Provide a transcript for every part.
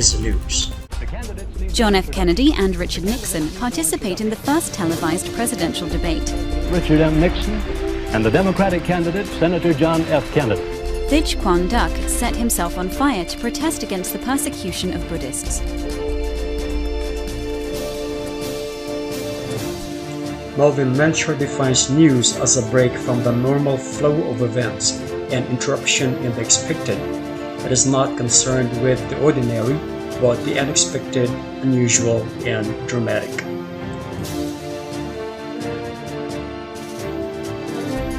is news. John F. Kennedy and Richard Nixon participate in the first televised presidential debate. Richard M. Nixon and the Democratic candidate, Senator John F. Kennedy. Thich Quang Duc set himself on fire to protest against the persecution of Buddhists. Melvin Mentor defines news as a break from the normal flow of events and interruption in the expected. It is not concerned with the ordinary, but the unexpected, unusual, and dramatic.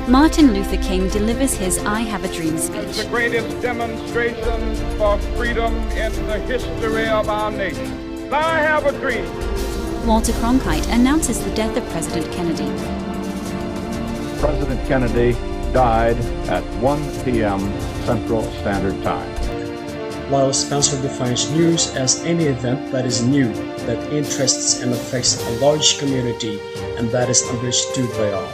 Martin Luther King delivers his I Have a Dream speech. It's the greatest demonstration for freedom in the history of our nation. I have a dream. Walter Cronkite announces the death of President Kennedy. President Kennedy died at 1 p.m. Central Standard Time. Lyle Spencer defines news as any event that is new, that interests and affects a large community, and that is understood by all.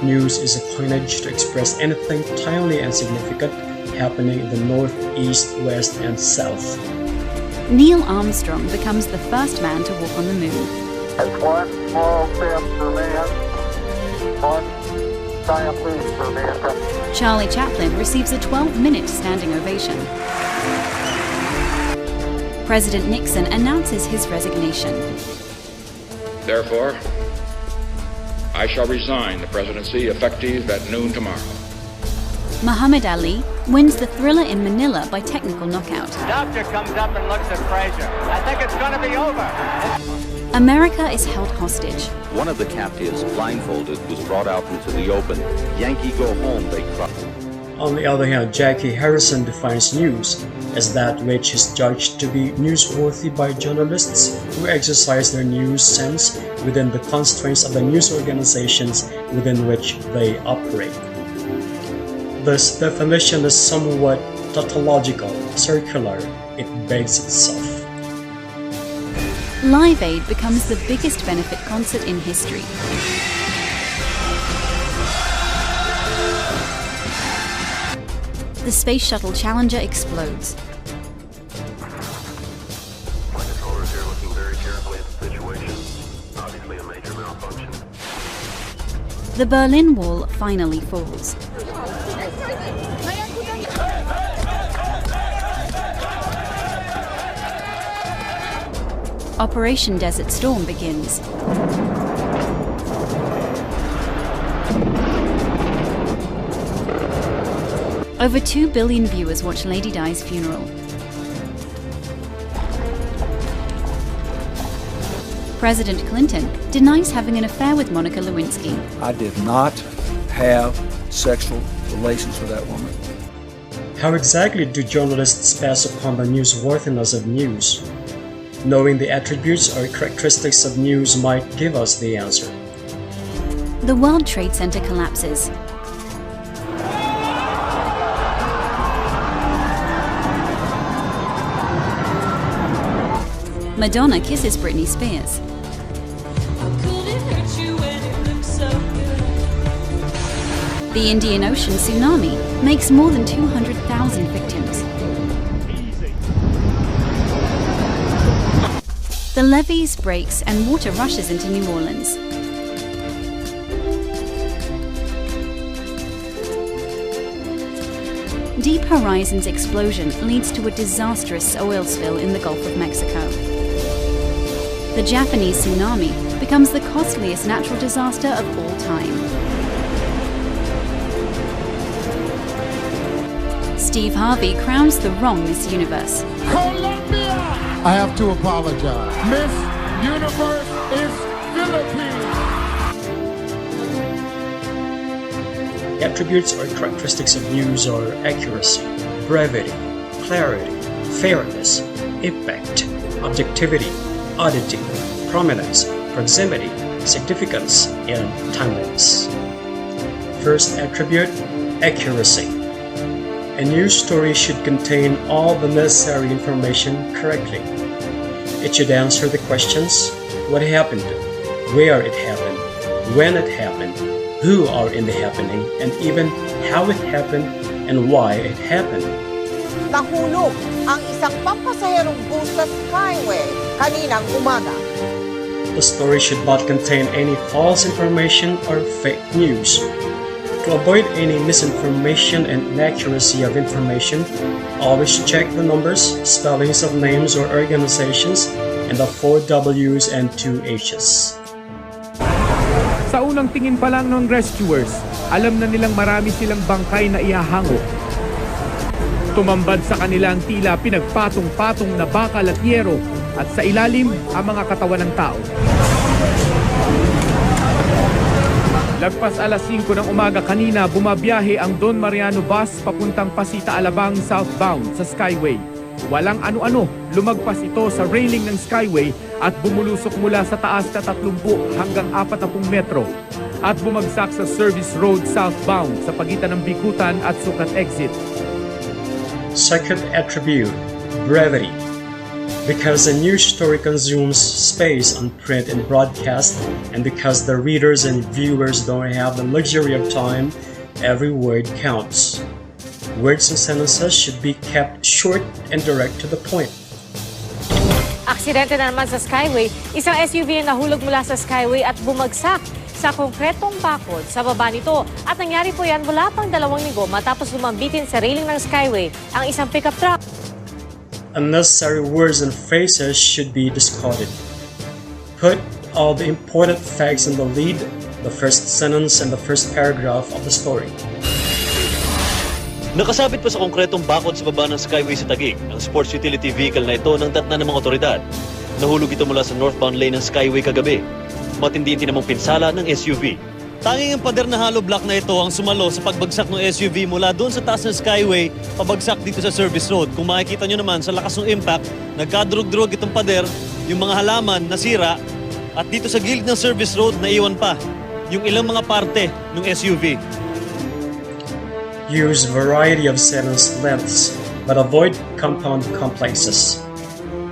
News is a coinage to express anything timely and significant happening in the north, east, west, and south. Neil Armstrong becomes the first man to walk on the moon. It's one small step for man, one giant leap for mankind. Charlie Chaplin receives a 12-minute standing ovation. President Nixon announces his resignation. Therefore, I shall resign the presidency effective at noon tomorrow. Muhammad Ali wins the Thriller in Manila by technical knockout. Doctor comes up and looks at Frazier. I think it's going to be over. America is held hostage. One of the captives, blindfolded, was brought out into the open. Yankee go home, they cried. On the other hand, Jackie Harrison defines news as that which is judged to be newsworthy by journalists who exercise their news sense within the constraints of the news organizations within which they operate. This definition is somewhat tautological, circular. It begs itself. Live Aid becomes the biggest benefit concert in history. The Space Shuttle Challenger explodes. My controllers here looking very carefully at the situation. Obviously a major malfunction. The Berlin Wall finally falls. Operation Desert Storm begins. Over 2 billion viewers watch Lady Di's funeral. President Clinton denies having an affair with Monica Lewinsky. I did not have sexual relations with that woman. How exactly do journalists pass upon the newsworthiness of news? Knowing the attributes or characteristics of news might give us the answer. The World Trade Center collapses. Madonna kisses Britney Spears. The Indian Ocean tsunami makes more than 200,000 victims. The levees breaks and water rushes into New Orleans. Deep Horizon's explosion leads to a disastrous oil spill in the Gulf of Mexico. The Japanese tsunami becomes the costliest natural disaster of all time. Steve Harvey crowns the wrong Miss Universe. Colombia! I have to apologize. Miss Universe is Philippines. Attributes or characteristics of news are accuracy, brevity, clarity, fairness, impact, objectivity, oddity, prominence, proximity, significance, and timeliness. First attribute, accuracy. A news story should contain all the necessary information correctly. It should answer the questions: what happened, where it happened, when it happened, who are in the happening, and even how it happened and why it happened. nahulog ang isang pampasaherong bus sa Skyway kaninang umaga. The story should not contain any false information or fake news. To avoid any misinformation and inaccuracy of information, always check the numbers, spellings of names or organizations, and the 4 W's and 2 H's. Sa unang tingin pa lang ng rescuers, alam na nilang marami silang bangkay na ihahango. Tumambad sa kanila ang tila pinagpatong-patong na bakal at yero at sa ilalim ang mga katawan ng tao. Lagpas alas 5 ng umaga kanina, bumabiyahe ang Don Mariano bus papuntang Pasita Alabang southbound sa Skyway. Walang ano-ano, lumagpas ito sa railing ng Skyway at bumulusok mula sa taas na 30 hanggang 40 metro at bumagsak sa Service Road southbound sa pagitan ng Bikutan at Sukat exit. Second attribute, brevity. Because a news story consumes space on print and broadcast, and because the readers and viewers don't have the luxury of time, every word counts. Words and sentences should be kept short and direct to the point. Aksidente na naman sa Skyway, isang SUV ang nahulog mula sa Skyway at bumagsak sa konkretong bakod sa baba nito. At nangyari po yan mula pang 2 linggo matapos lumambitin sa railing ng Skyway ang isang pickup truck. Unnecessary words and phrases should be discarded. Put all the important facts in the lead, the first sentence, and the first paragraph of the story. Nakasabit pa sa konkretong bakod sa baba ng Skyway sa Taguig ang sports utility vehicle na ito ng tatna ng mga otoridad. Nahulog ito mula sa northbound lane ng Skyway kagabi. Matindi ang tinamong pinsala ng SUV. Tanging ang pader na hollow block na ito ang sumalo sa pagbagsak ng SUV mula doon sa taas ng Skyway, pabagsak dito sa service road. Kung makikita nyo naman sa lakas ng impact, nagkadurog-durog itong pader, yung mga halaman nasira, at dito sa gilid ng service road naiwan pa yung ilang mga parte ng SUV. Use variety of sentence lengths, but avoid compound complexes.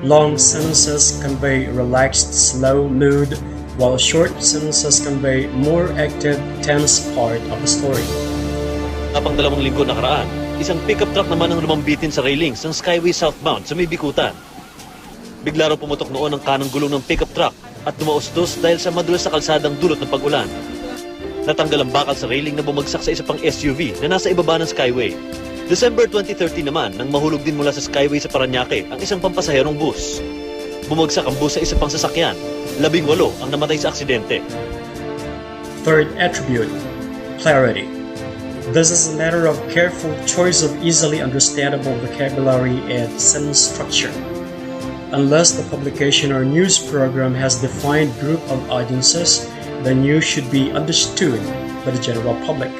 Long sentences convey relaxed, slow mood, while short sentences convey more active, tense part of the story. Kapang 2 linggo nakaraan, isang pickup truck naman ang lumambitin sa railings ng Skyway southbound sa may Bikutan. Bigla raw pumutok noon ang kanang gulong ng pickup truck at dumaustos dahil sa madulas na kalsadang dulot ng pag-ulan. Natanggal ang bakal sa railing na bumagsak sa isa pang SUV na nasa ibaba ng Skyway. December 2013 naman nang mahulog din mula sa Skyway sa Parañaque ang isang pampasaherong bus. Bumagsak ang bus sa isa pang sasakyan. 18 ang namatay sa aksidente. Third attribute, clarity. This is a matter of careful choice of easily understandable vocabulary and sentence structure. Unless the publication or news program has defined group of audiences, the news should be understood by the general public.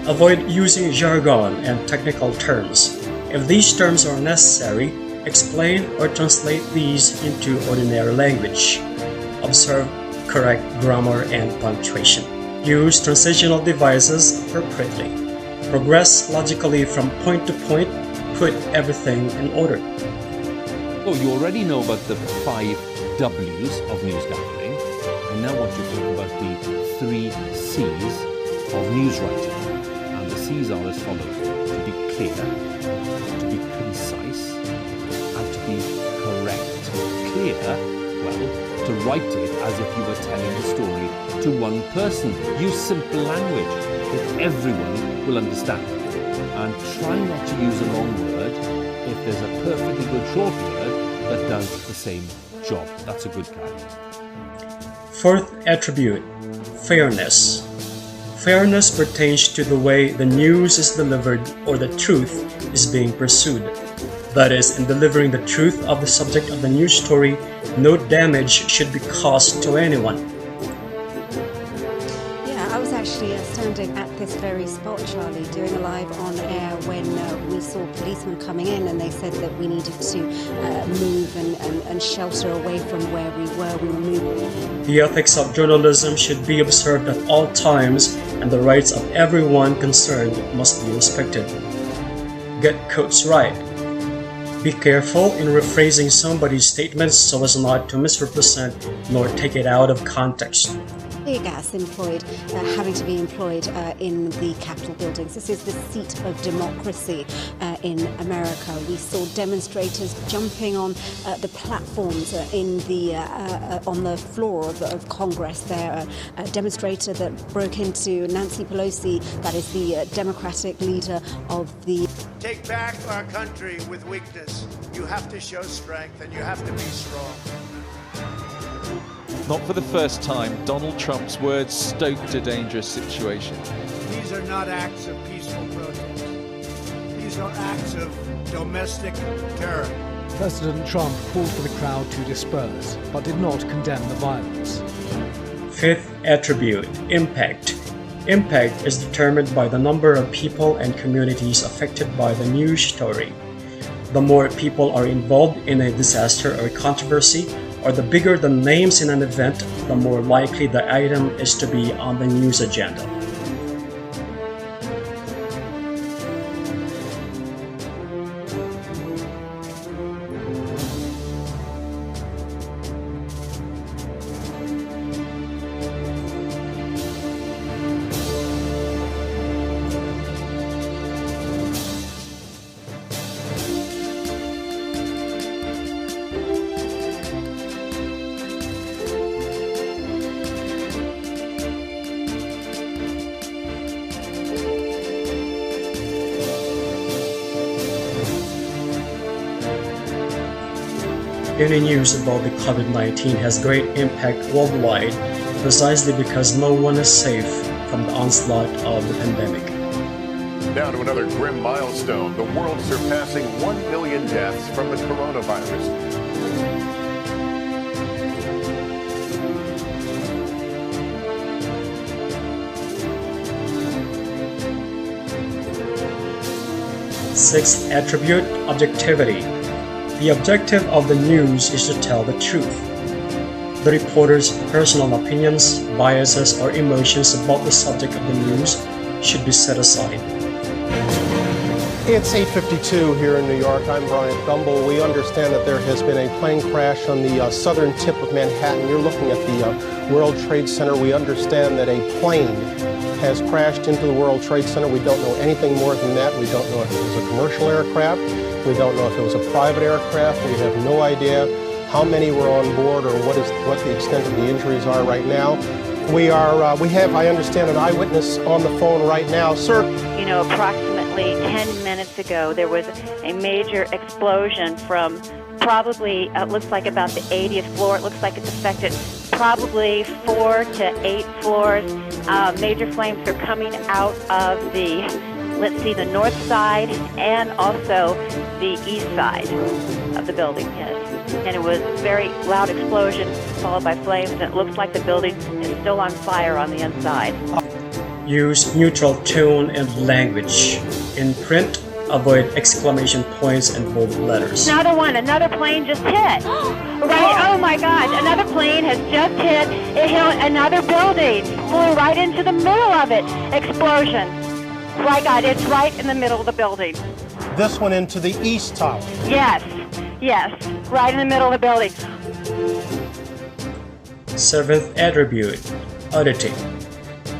Avoid using jargon and technical terms. If these terms are necessary, explain or translate these into ordinary language. Observe correct grammar and punctuation. Use transitional devices appropriately. Progress logically from point to point. Put everything in order. Oh, you already know about the 5 W's of news gathering. I now want you to talk about the 3 C's of news writing. And the C's are as follows: to be clear, to be concise, and to be correct. Clear, well, to write it as if you were telling the story to one person. Use simple language that everyone will understand. And try not to use a long word if there's a perfectly good short word that does the same job. That's a good guide. Fourth attribute, fairness. Fairness pertains to the way the news is delivered or the truth is being pursued. That is, in delivering the truth of the subject of the news story, no damage should be caused to anyone. Yeah, I was actually standing at this very spot, Charlie, doing a live on air when we saw policemen coming in, and they said that we needed to move and shelter away from where we were. We were moving. The ethics of journalism should be observed at all times, and the rights of everyone concerned must be respected. Get quotes right. Be careful in rephrasing somebody's statements so as not to misrepresent nor take it out of context. tear gas having to be employed in the Capitol buildings. This is the seat of democracy in America. We saw demonstrators jumping on the platforms on the floor of Congress. There, a demonstrator that broke into Nancy Pelosi, that is the Democratic leader of the... Take back our country with weakness. You have to show strength and you have to be strong. Not for the first time, Donald Trump's words stoked a dangerous situation. These are not acts of peaceful protest. These are acts of domestic terror. President Trump called for the crowd to disperse, but did not condemn the violence. Fifth attribute, impact. Impact is determined by the number of people and communities affected by the news story. The more people are involved in a disaster or controversy, or the bigger the names in an event, the more likely the item is to be on the news agenda. Any news about the COVID-19 has great impact worldwide precisely because no one is safe from the onslaught of the pandemic. Now to another grim milestone, the world surpassing 1 million deaths from the coronavirus. Sixth attribute, objectivity. The objective of the news is to tell the truth. The reporter's personal opinions, biases, or emotions about the subject of the news should be set aside. It's 8:52 here in New York. I'm Brian Gumble. We understand that there has been a plane crash on the southern tip of Manhattan. You're looking at the World Trade Center. We understand that a plane has crashed into the World Trade Center. We don't know anything more than that. We don't know if it was a commercial aircraft. We don't know if it was a private aircraft. We have no idea how many were on board or what the extent of the injuries are right now. We have, I understand, an eyewitness on the phone right now. Sir? You know, approximately 10 minutes ago, there was a major explosion from probably, it looks like about the 80th floor. It looks like it's affected probably 4 to 8 floors. Major flames are coming out of the, let's see, the north side and also the east side of the building. Yes. And it was a very loud explosion followed by flames, and it looks like the building is still on fire on the inside. Use neutral tone and language. In print, avoid exclamation points and bold letters. Another one, another plane just hit. Right, oh my gosh, another plane has just hit. It hit another building, flew right into the middle of it. Explosion. My God, it's right in the middle of the building. This one into the east tower. Yes, yes, right in the middle of the building. Seventh attribute, auditing.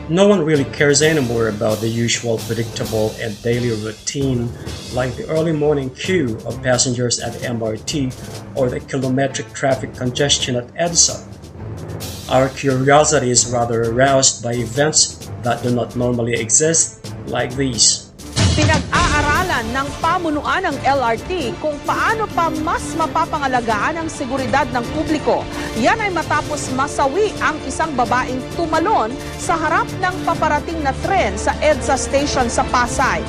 No one really cares anymore about the usual predictable and daily routine like the early morning queue of passengers at the MRT or the kilometric traffic congestion at EDSA. Our curiosity is rather aroused by events that do not normally exist like these. Pinag-aaralan ng pamunuan ng LRT kung paano pa mas mapapangalagaan ang seguridad ng publiko. Yan ay matapos masawi ang isang babaeng tumalon sa harap ng paparating na tren sa EDSA Station sa Pasay.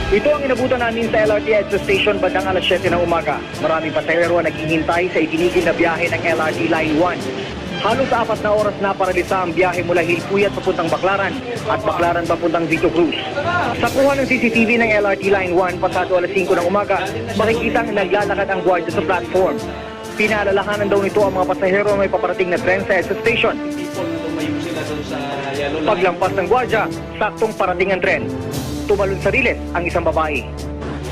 Ito ang inabutan namin sa LRT EDSA Station bandang alas 7 ng umaga. Maraming pasahero ang naghihintay sa itinigil na biyahe ng LRT Line 1. Halos 4 na oras na paralisa ang biyahe mula Hilpuyat papuntang Baclaran at Baclaran papuntang Vito Cruz. Sa kuha ng CCTV ng LRT Line 1 pasado alas 5 ng umaga, makikita ang naglalakad ang gwardiya sa platform. Pinaalalahanan daw nito ang mga pasahero may paparating na tren sa EDSA Station. Paglampas ng gwardiya, saktong parating ang tren. Tumalon sa riles ang isang babae.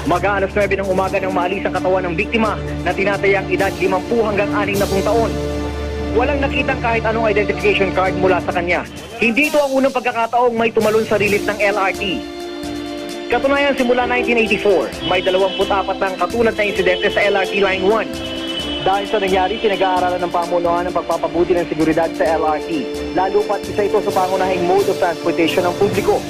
Mag-aalas 9 ng umaga nang maalis ang katawan ng biktima na tinatayang edad 50 hanggang 60 taon. walang nakitang kahit anong identification card mula sa kanya. Hindi ito ang unang pagkakataong may tumalon sa release ng LRT. Katunayan, simula 1984, may 24 ng katulad na insidente sa LRT Line 1. Dahil sa nangyari, pinag-aaralan ng pamunuan ng pagpapabuti ng seguridad sa LRT. Lalo pat isa ito sa pangunahing mode of transportation ng publiko.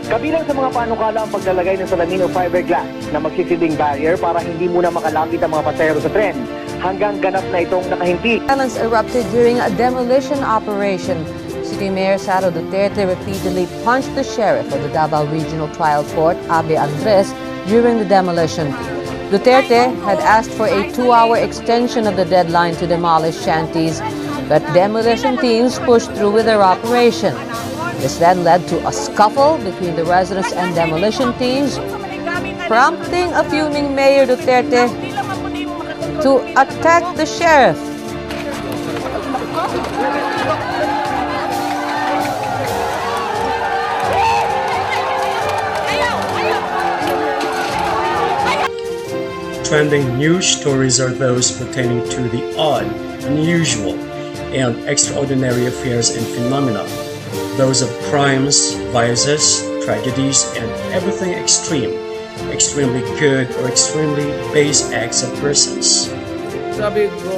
Kabilang sa mga panukala ang paglalagay ng salamin o fiberglass na magsisilbing barrier para hindi muna makalapit ang mga pasahero sa tren hanggang ganap na itong nakahimpit. Violence erupted during a demolition operation. City Mayor Sara Duterte repeatedly punched the sheriff of the Davao Regional Trial Court, Abe Andres, during the demolition. Duterte had asked for a 2-hour extension of the deadline to demolish shanties, but demolition teams pushed through with their operation. This then led to a scuffle between the residents and demolition teams, prompting a fuming Mayor Duterte to attack the sheriff. Trending news stories are those pertaining to the odd, unusual, and extraordinary affairs and phenomena. Those of crimes, vices, tragedies, and everything extreme, extremely good or extremely base acts of persons. Sabi ko,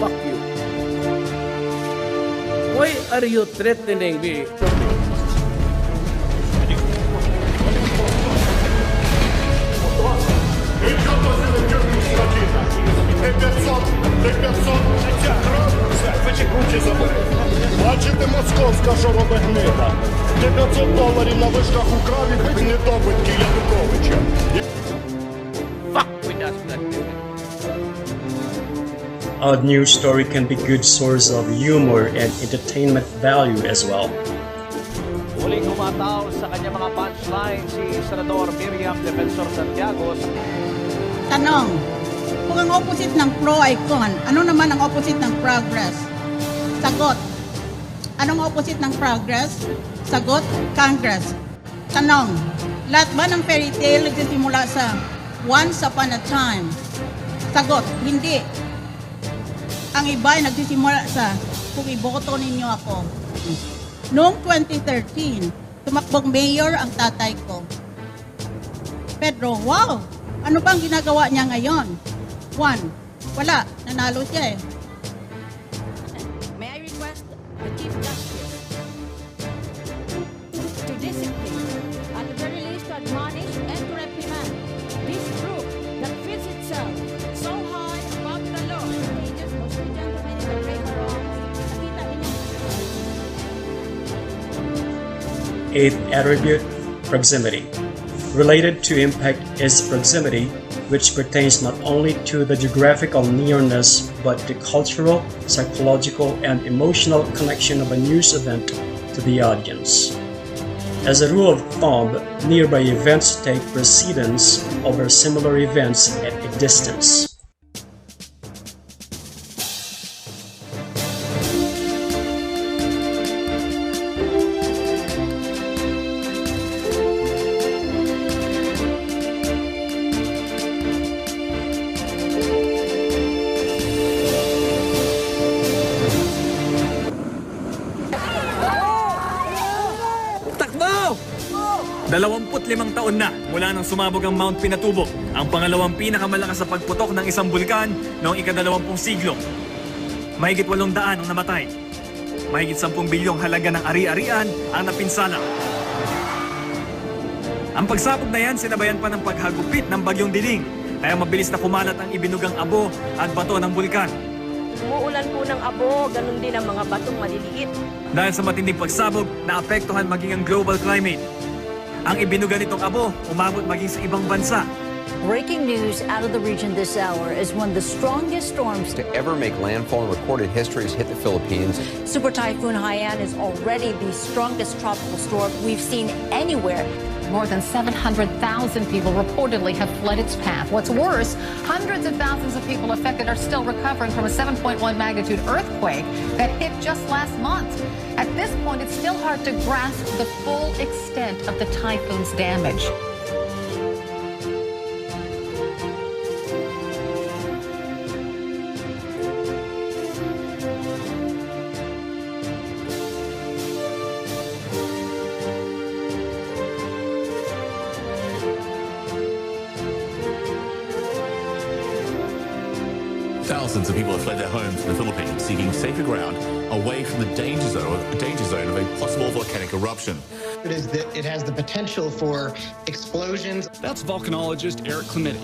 fuck you. Why are you threatening me? Бачите, московська жороба гнида. $500 на вишках у краві бить недобитки Януковича. Fuck with us, not Odd news story can be good source of humor and entertainment value as well. Muling humataw sa kanyang mga punchline si Senador Miriam Defensor Santiago. Tanong, kung ang opposite ng pro ay con, ano naman ang opposite ng progress? Sagot, anong opposite ng progress? Sagot, Congress. Tanong, lahat ba ng fairy tale nagsisimula sa once upon a time? Sagot, hindi. Ang iba ay nagsisimula sa kung iboto ninyo ako. Noong 2013, tumakbong mayor ang tatay ko. Pedro, wow! Ano bang ginagawa niya ngayon? 1. Wala, nanalo siya eh. May I request the Chief Justice to discipline, at the very least to admonish and to reprimand this group that feels itself so high above the law. Just those two gentlemen in the gray barons, nakita ninyo. 8th attribute, proximity. Related to impact is proximity, which pertains not only to the geographical nearness but the cultural, psychological, and emotional connection of a news event to the audience. As a rule of thumb, nearby events take precedence over similar events at a distance. Takbo! 25 taon na mula nang sumabog ang Mount Pinatubo, ang pangalawang pinakamalakas sa pagputok ng isang bulkan noong ika-20 siglo. Mahigit 800 ang namatay. Mahigit 10 bilyong halaga ng ari-arian ang napinsala. Ang pagsabog na yan sinabayan pa ng paghagupit ng bagyong Diling, kaya mabilis na kumalat ang ibinugang abo at bato ng bulkan. Umuulan po ng abo, ganun din ang mga batong maliliit. Dahil sa matinding pagsabog, naapektuhan maging ang global climate. Ang ibinuga nitong abo, umabot maging sa ibang bansa. Breaking news out of the region this hour is one of the strongest storms to ever make landfall in recorded history has hit the Philippines. Super Typhoon Haiyan is already the strongest tropical storm we've seen anywhere. More than 700,000 people reportedly have fled its path. What's worse, hundreds of thousands of people affected are still recovering from a 7.1 magnitude earthquake that hit just last month. At this point, it's still hard to grasp the full extent of the typhoon's damage. Thousands of people have fled their homes in the Philippines, seeking safer ground away from the danger zone of a possible volcanic eruption. It has the potential for explosions. That's volcanologist Eric Clemente.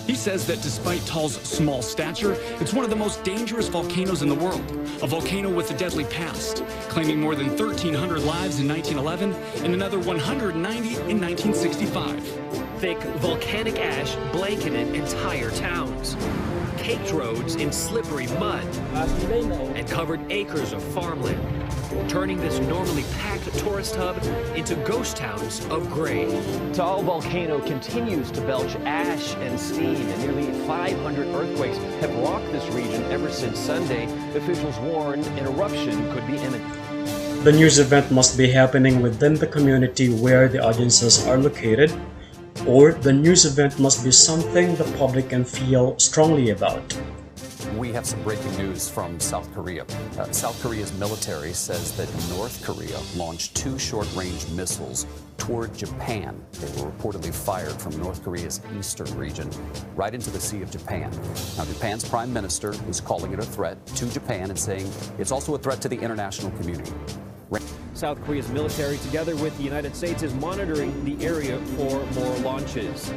He says that despite Tall's small stature, it's one of the most dangerous volcanoes in the world. A volcano with a deadly past, claiming more than 1,300 lives in 1911 and another 190 in 1965. Thick volcanic ash blanketed entire towns, caked roads in slippery mud, and covered acres of farmland, turning this normally packed tourist hub into ghost towns of gray. Taal volcano continues to belch ash and steam, and nearly 500 earthquakes have rocked this region ever since Sunday. Officials warn an eruption could be imminent. The news event must be happening within the community where the audiences are located, or the news event must be something the public can feel strongly about. We have some breaking news from South Korea. South Korea's military says that North Korea launched 2 short-range missiles toward Japan. They were reportedly fired from North Korea's eastern region right into the Sea of Japan. Now, Japan's prime minister is calling it a threat to Japan and saying it's also a threat to the international community. South Korea's military, together with the United States, is monitoring the area for more launches.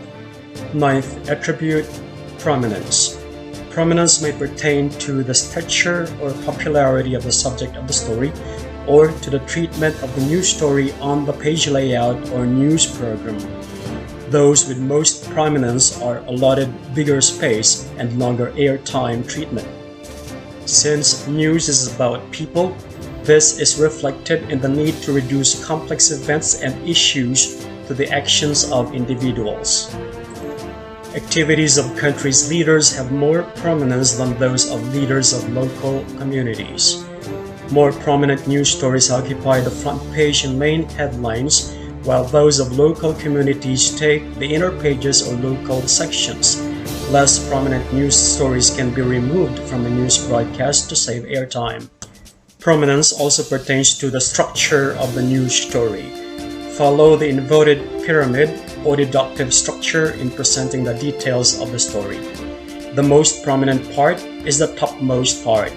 9th attribute, prominence. Prominence may pertain to the stature or popularity of the subject of the story, or to the treatment of the news story on the page layout or news program. Those with most prominence are allotted bigger space and longer airtime treatment. Since news is about people, this is reflected in the need to reduce complex events and issues to the actions of individuals. Activities of countries' leaders have more prominence than those of leaders of local communities. More prominent news stories occupy the front page and main headlines, while those of local communities take the inner pages or local sections. Less prominent news stories can be removed from a news broadcast to save airtime. Prominence also pertains to the structure of the news story. Follow the inverted pyramid or deductive structure in presenting the details of the story. The most prominent part is the topmost part.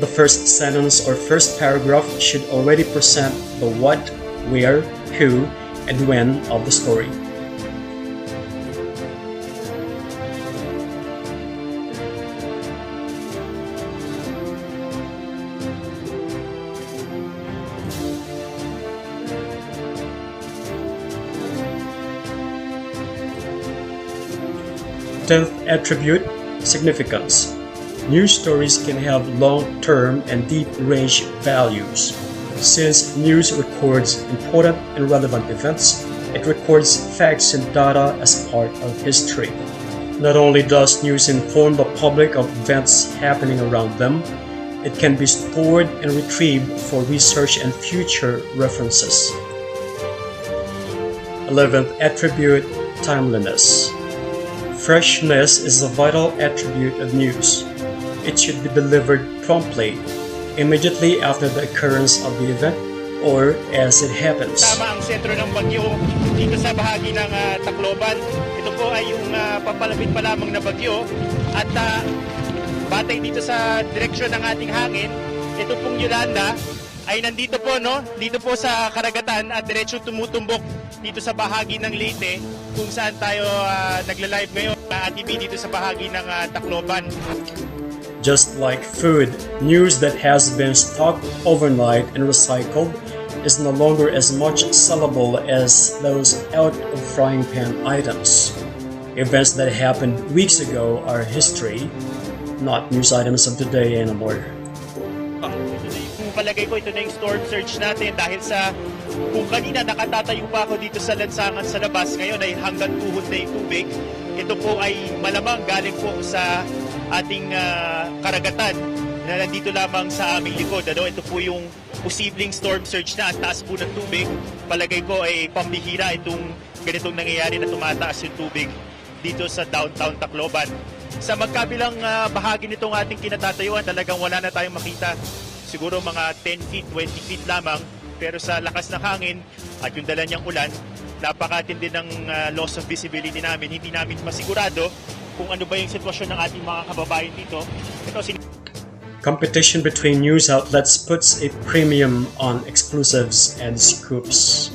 The first sentence or first paragraph should already present the what, where, who, and when of the story. Tenth attribute, significance. News stories can have long-term and deep-range values. Since news records important and relevant events, it records facts and data as part of history. Not only does news inform the public of events happening around them, it can be stored and retrieved for research and future references. 11th attribute, timeliness. Freshness is a vital attribute of news. It should be delivered promptly, immediately after the occurrence of the event or as it happens. Tama ang sentro ng bagyo dito sa bahagi ng Tacloban. Ito po ay yung papalapit pa lamang na bagyo at batay dito sa direksyon ng ating hangin, ito pong Yolanda ay nandito po, no? Dito po sa karagatan at diretso tumutumbok dito sa bahagi ng Leyte kung saan tayo nagla-live ngayon at TV dito sa bahagi ng Tacloban. Just like food, news that has been stocked overnight and recycled is no longer as much sellable as those out of frying pan items. Events that happened weeks ago are history, not news items of today anymore. Palagay ko ito na yung storm surge natin dahil sa kung kanina nakatatayo pa ako dito sa lansangan sa labas, ngayon ay hanggang tuhod na yung tubig. Ito po ay malamang galing po sa ating karagatan na nandito lamang sa aming likod. Ito po yung posibleng storm surge na, ang taas po ng tubig. Palagay ko ay pambihira itong ganitong nangyayari na tumataas yung tubig dito sa downtown Tacloban. Sa magkabilang bahagi nitong ating kinatatayuan, talagang wala na tayong makita. Siguro mga 10 feet, 20 feet lamang. Pero sa lakas ng hangin at yung dala niyang ulan, napakatindi ng loss of visibility namin. Hindi namin masigurado kung ano ba yung sitwasyon ng ating mga kababayan dito. Ito, Competition between news outlets puts a premium on exclusives and scoops.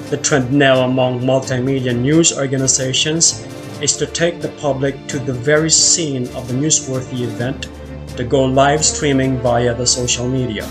The trend now among multimedia news organizations is to take the public to the very scene of the newsworthy event to go live streaming via the social media.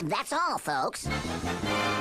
That's all, folks.